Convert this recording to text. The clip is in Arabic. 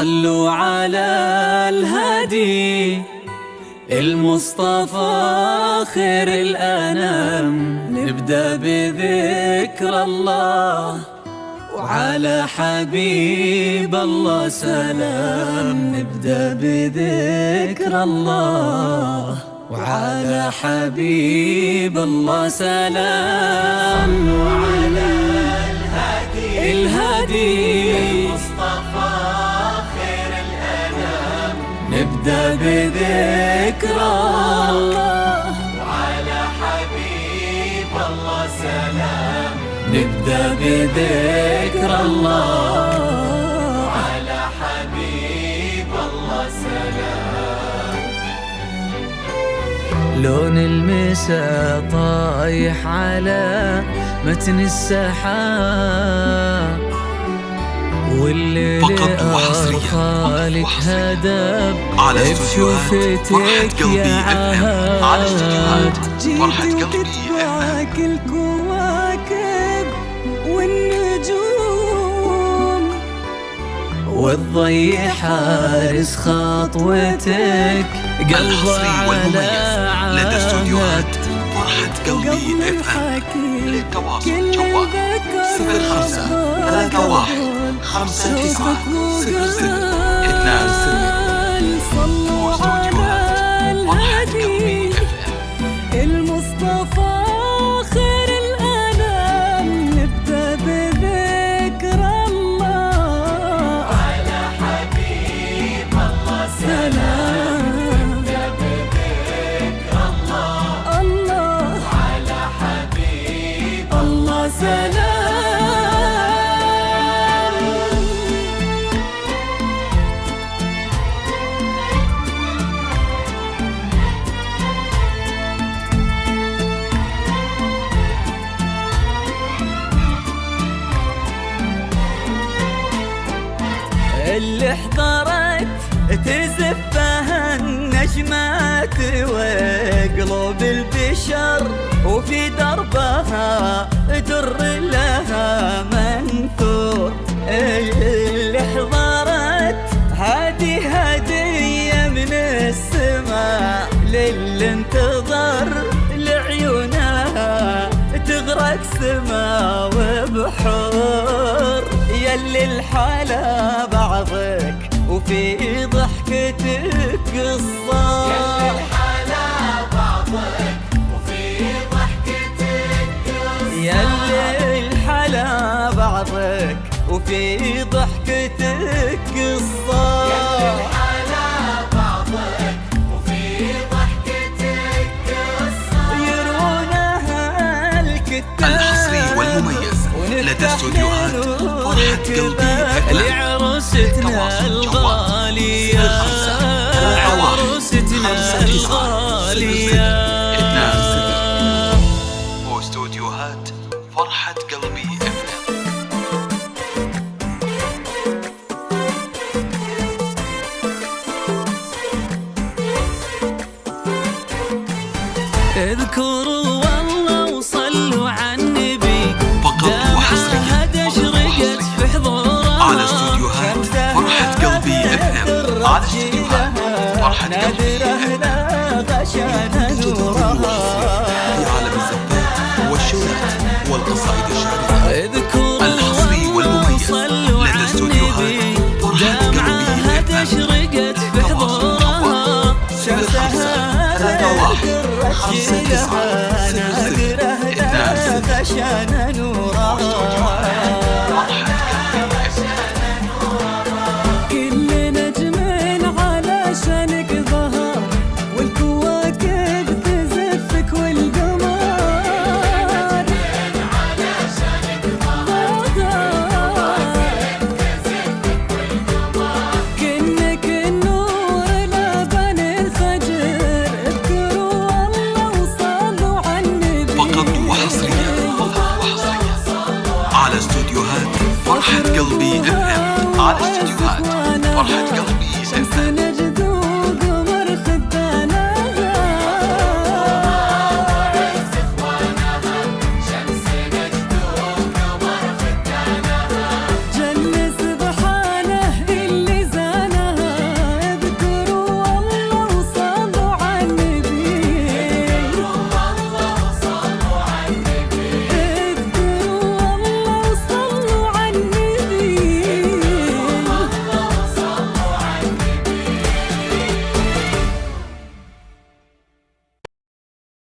صلوا على الهادي المصطفى خير الأنام. نبدأ بذكر الله وعلى حبيب الله سلام. نبدأ بذكر الله وعلى حبيب الله سلام. صلوا على الهادي المصطفى خير الأنام. نبدأ بذكر الله وعلى حبيب الله سلام. نبدأ بذكر الله وعلى حبيب الله سلام. لون المساء طايح على متن السحاب، والليل خالك هدب بشوفتك يا عهد. جيت وتتبعك الكواكب والنجوم، والضي حارس خطوتك قلبه على لدى استوديوهات فرحة قلبي FM. للتواصل جوال 05-39-56-00-26. صلوا على الهادي المصطفى خير الأنام. نبدأ بذكر الله على حبيب الله سلام. نبدأ بذكر الله على حبيب الله سلام. اللي حضرت تزفها النجمات وقلوب البشر، وفي دربها در لها منثور. اللي حضرت هذه هدية من السماء للي انتظر لعيونها تغرق سما وبحور. يلي الحلا بعضك وفي ضحكتك قصة، يلي الحلا بعضك وفي ضحكتك قصة، يلي الحلا بعضك وفي ضحكتك قصة، يلي الحلا بعضك وفي ضحكتك قصة. يروونها الكتاب الحصري والمميز لدى استوديوهات فرحة قلبي لعروستنا الغالية، عروستنا الغالية. واستوديوهات فرحة قلبي FM. اذكروا والله وصلوا على النبي فقط وحصريا في حضوره على استوديوهات فرحة قلبي FM. على استوديوهات فرحة قلبي FM في عالم الزبات والشورات والقصائد الشعرية. الحصري والمميز لدى استوديوهات فرحة قلبي FM. اشرقت في حضورها شمسها غشان نورها. كل نجم علشانك ظهر، والكواكب تزفك والقمر علشانك ظهر. كأنك النور لبن الفجر. اذكروا الله وصلوا على النبي. فقط وحصريا على استوديوهات فرحة قلبي FM. على استوديوهات